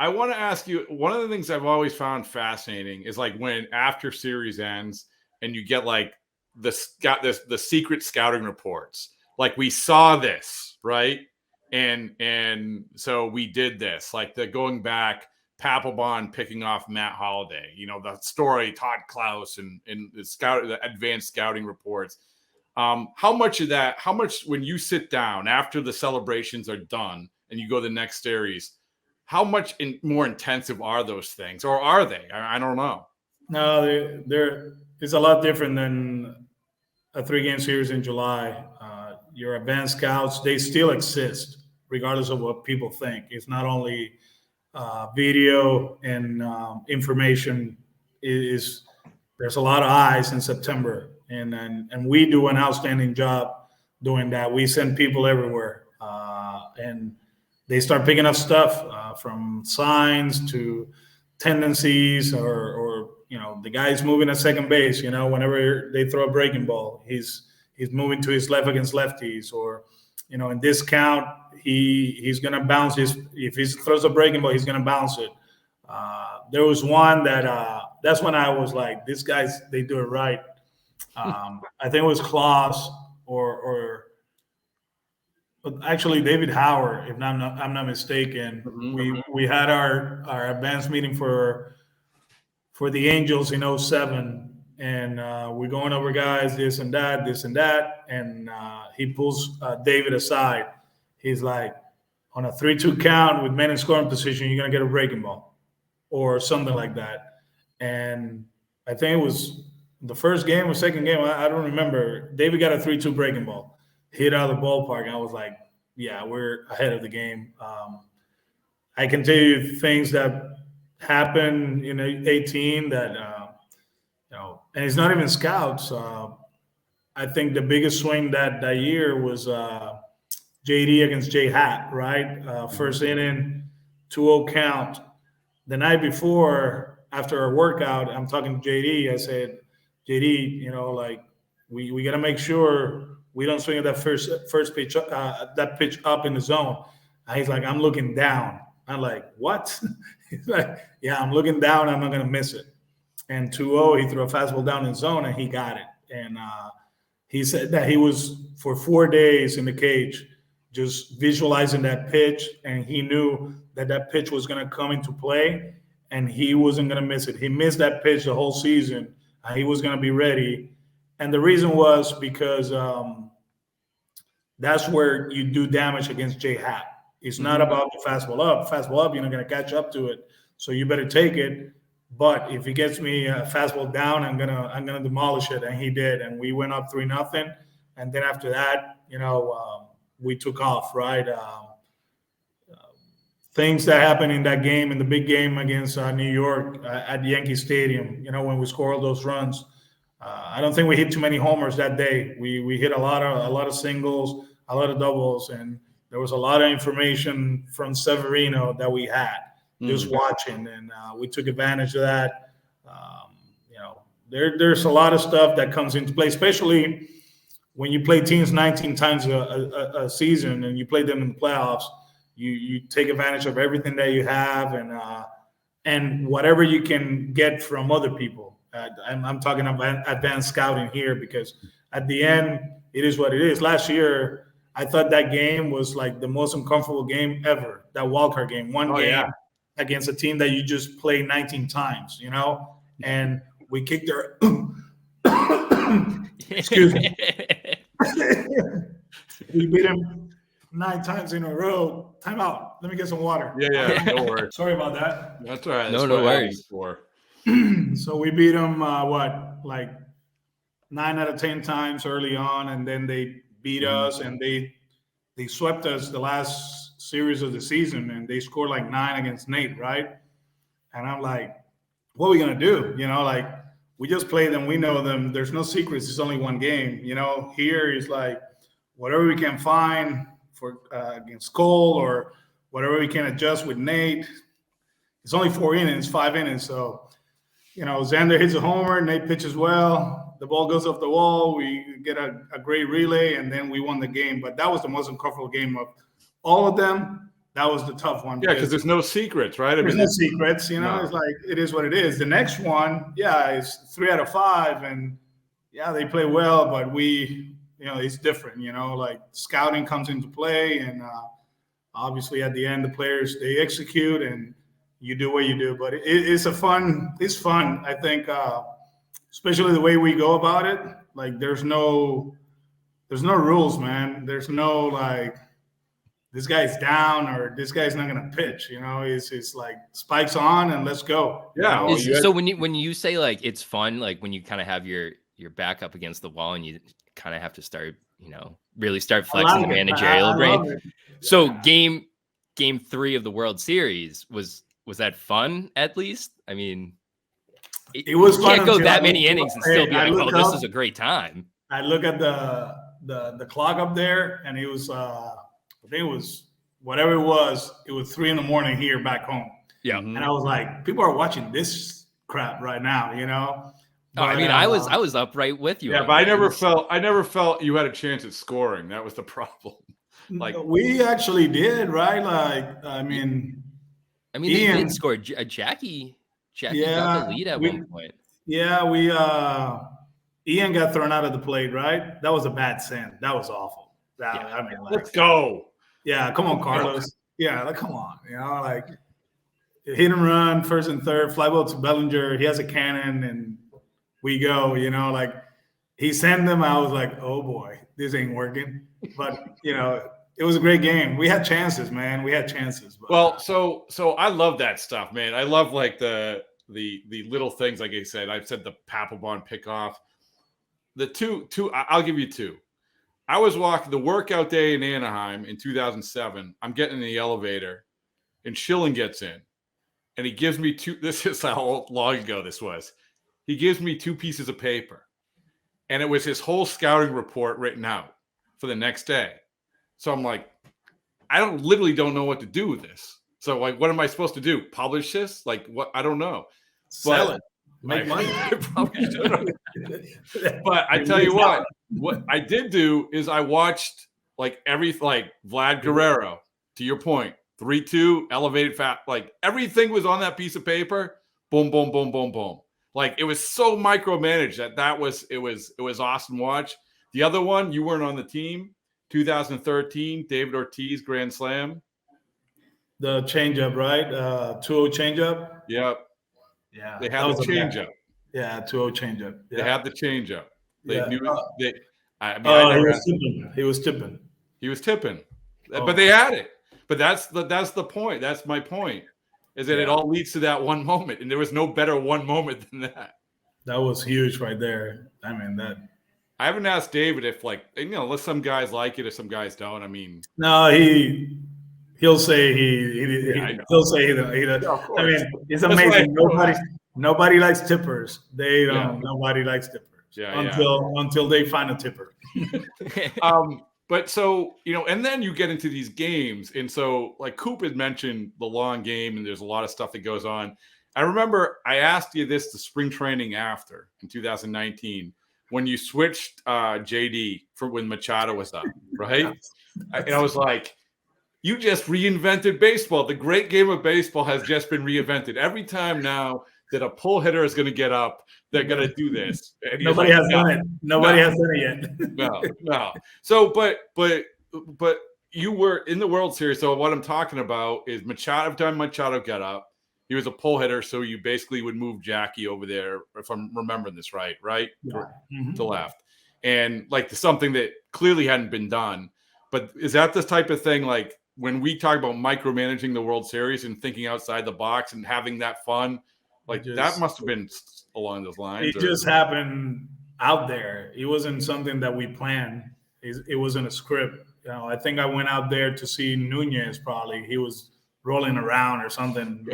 I want to ask you, one of the things I've always found fascinating is like when after series ends and you get like the secret scouting reports. Like we saw this, right? And so we did this. Like the going back, Papelbon picking off Matt Holliday, the story, Todd Klaus and the advanced scouting reports. How much when you sit down after the celebrations are done and you go to the next series, how much more intensive are those things, or are they? I don't know. No, they're it's a lot different than a 3-game series in July. Your advanced scouts, they still exist regardless of what people think. It's not only video and information. There's a lot of eyes in September, and we do an outstanding job doing that. We send people everywhere, and they start picking up stuff from signs to tendencies, or the guy's moving at second base. Whenever they throw a breaking ball, he's moving to his left against lefties, or in this count he's gonna bounce if he throws a breaking ball, he's gonna bounce it. There was one that's when I was like, these guys, they do it right. I think it was Klaus or but actually David Howard, if I'm not mistaken. Mm-hmm. We had our advanced meeting for the Angels in 2007, and we're going over guys, this and that, and he pulls David aside. He's like, on a 3-2 count with men in scoring position, you're gonna get a breaking ball or something like that. And I think it was the first game or second game, I don't remember. David got a 3-2 breaking ball, hit out of the ballpark, and I was like, yeah, we're ahead of the game. I can tell you things that happened in 18 that and it's not even scouts. I think the biggest swing that year was JD against J Hat, right? First inning, 2-0 count. The night before, after our workout, I'm talking to JD. I said, JD, we got to make sure we don't swing at that first pitch, that pitch up in the zone. And he's like, I'm looking down. I'm like, what? He's like, yeah, I'm looking down. I'm not going to miss it. And 2-0, he threw a fastball down in zone, and he got it. And he said that he was, for 4 days in the cage, just visualizing that pitch, and he knew that pitch was going to come into play, and he wasn't going to miss it. He missed that pitch the whole season. He was going to be ready. And the reason was because that's where you do damage against J Hat. It's not about the fastball up. Fastball up, you're not going to catch up to it, so you better take it. But if he gets me a fastball down, I'm gonna demolish it, and he did. And we went up 3-0, and then after that, we took off. Right, things that happened in that game, in the big game against New York at Yankee Stadium. When we scored those runs, I don't think we hit too many homers that day. We hit a lot of singles, a lot of doubles, and there was a lot of information from Severino that we had just watching, and we took advantage of that. There's a lot of stuff that comes into play, especially when you play teams 19 times a season and you play them in the playoffs. You take advantage of everything that you have, and whatever you can get from other people. I'm talking about advanced scouting here, because at the end, it is what it is. Last year, I thought that game was like the most uncomfortable game ever, that wildcard game. One game against a team that you just play 19 times, and we kicked their excuse me. We beat them 9 times in a row. Time out. Let me get some water. Yeah, no worries. Sorry about that. That's all right. No worries. So we beat them, like 9 out of 10 times early on, and then they beat us, and they swept us the last series of the season, and they scored like 9 against Nate, right? And I'm like, what are we gonna do? We just play them, we know them. There's no secrets. It's only one game. Here is like whatever we can find for against Cole, or whatever we can adjust with Nate. It's only 4 innings, 5 innings, so. Xander hits a homer, Nate pitches well, the ball goes off the wall, we get a great relay, and then we won the game. But that was the most uncomfortable game of all of them. That was the tough one. Yeah, because there's no secrets, right? There's no secrets, It's like it is what it is. The next one, it's 3 out of 5, and they play well, but it's different. Like scouting comes into play, and obviously at the end the players they execute, and you do what you do. But it's fun. I think, especially the way we go about it. Like there's no rules, man. There's no like, this guy's down or this guy's not going to pitch. It's like spikes on and let's go. Yeah. So when you say like it's fun, like when you kind of have your back up against the wall and you kind of have to start, really start flexing the managerial brain. So game 3 of the World Series was that fun at least? I mean, it was fun. You can't go that many innings and still be like, oh, this is a great time. I look at the clock up there, and it was I think it was whatever it was 3 a.m. here back home. Yeah. And I was like, people are watching this crap right now, But, I mean, I was up right with you. Yeah, but I never felt you had a chance at scoring. That was the problem. Like we actually did, right? Like, I mean, they did score. Jackie got the lead at one point. Yeah, Ian got thrown out of the plate, right? That was a bad send. That was awful. Let's go. Yeah, come on, Carlos. Yeah, come on. Like hit and run, first and third, fly ball to Bellinger. He has a cannon, and we go. Like he sent them. I was like, oh boy, this ain't working. But it was a great game. We had chances, man. We had chances. But, well, so I love that stuff, man. I love like the little things. Like I said the Papelbon pickoff. The two. I'll give you 2. I was walking the workout day in Anaheim in 2007. I'm getting in the elevator, and Schilling gets in, and he gives me 2. This is how long ago this was. He gives me 2 pieces of paper, and it was his whole scouting report written out for the next day. So I'm like, literally don't know what to do with this. So like, what am I supposed to do? Publish this? Like what? I don't know. Sell it. Make money. But I tell you what I did do is I watched like Vlad Guerrero, to your point, 3-2 elevated fat, like everything was on that piece of paper. Boom, boom, boom, boom, boom. Like it was so micromanaged it was awesome to watch. The other one, you weren't on the team, 2013, David Ortiz grand slam. The changeup, right? 2-0 changeup. Yep. Yeah, they had the changeup. Yeah, 2-0 changeup. Yeah. They had the changeup. They knew they. He was tipping. He was tipping, but they had it. But that's the point. That's my point. Is that it all leads to that one moment, and there was no better one moment than that. That was huge right there. I mean that. I haven't asked David if unless some guys like it or some guys don't. I mean, no, he'll say he'll say he. I mean, it's amazing. Nobody likes tippers. They don't. Nobody likes tippers. Until they find a tipper. But so and then you get into these games, and so like Coop had mentioned the long game, and there's a lot of stuff that goes on. I remember I asked you this the spring training after in 2019 when you switched JD for when Machado was up, right? And I was like, you just reinvented baseball. The great game of baseball has just been reinvented. Every time now that a pull hitter is going to get up, they're going to do this. Nobody has done it. Nobody has done it yet. No. So, but you were in the World Series. So what I'm talking about is Machado got up. He was a pull hitter, so you basically would move Jackie over there, if I'm remembering this right? Yeah. To left. And like something that clearly hadn't been done. But is that the type of thing, like when we talk about micromanaging the World Series and thinking outside the box and having that fun, like that must have been along those lines? It just happened out there. It wasn't something that we planned. It wasn't a script. I think I went out there to see Nunez probably. He was rolling around or something,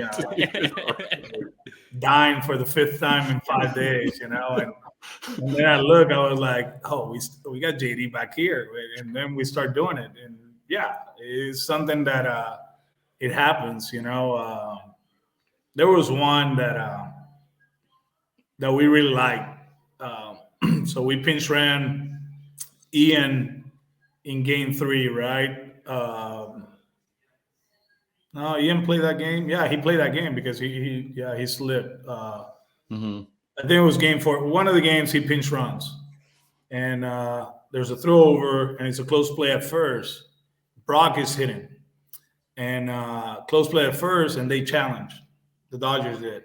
dying for the 5th time in 5 days, And then I look, I was like, oh, we got JD back here. And then we start doing it. And it's something that it happens, There was one that we really liked. So we pinch ran Ian in game 3, right? No, he didn't play that game. Yeah, he played that game because he slipped. Mm-hmm. I think it was game 4. One of the games he pinch runs, and there's a throw over, and it's a close play at first. Brock is hitting, and close play at first, and they challenged. The Dodgers did.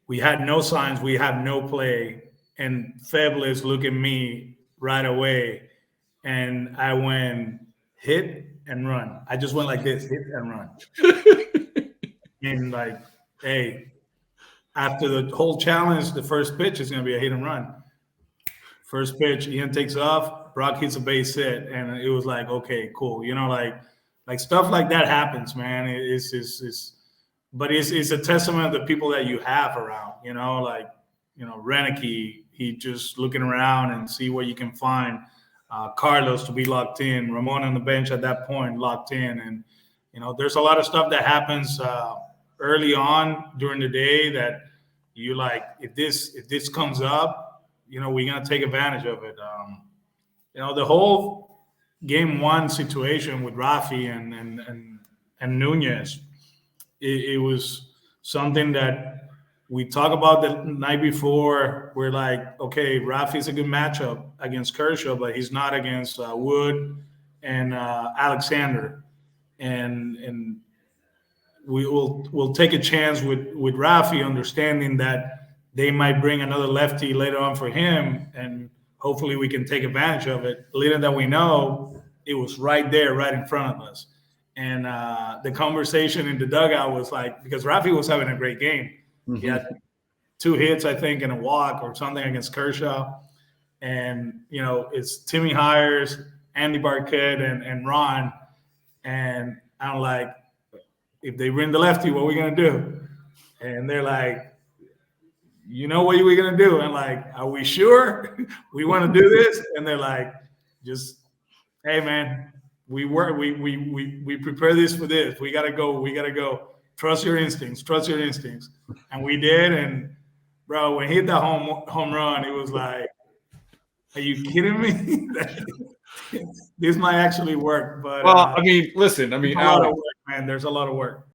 We had no signs. We had no play, and Feblis looked at me right away, and I went hit and run. I just went like this, hit and run, and like, hey. After the whole challenge, the first pitch is going to be a hit and run. First pitch, Ian takes off, Brock hits a base hit, and it was like, okay, cool. You know, like stuff like that happens, man. But it's a testament of the people that you have around. You know, like Renicky, he just looking around and see what you can find. Carlos to be locked in, Ramon on the bench at that point locked in, and there's a lot of stuff that happens early on during the day that you like. If this comes up, we're gonna take advantage of it. The whole game 1 situation with Rafi and Nunez, it was something that we talked about the night before. We're like, okay, Rafi's a good matchup against Kershaw, but he's not against Wood and Alexander, and we'll take a chance with Rafi, understanding that they might bring another lefty later on for him, and hopefully we can take advantage of it. Little that we know, it was right there, right in front of us. And the conversation in the dugout was like, because Rafi was having a great game. Mm-hmm. He had 2 hits, I think, and a walk or something against Kershaw. And, it's Timmy Hires, Andy Barquette, and Ron. And I'm like, if they bring the lefty, what are we going to do? And they're like, what are we going to do? And like, are we sure we want to do this? And they're like, just, hey, man, we prepare this for this. We got to go. Trust your instincts. And we did. And, bro, when he hit that home run, it was like, are you kidding me? This might actually work. But listen, a lot of work, man. There's a lot of work.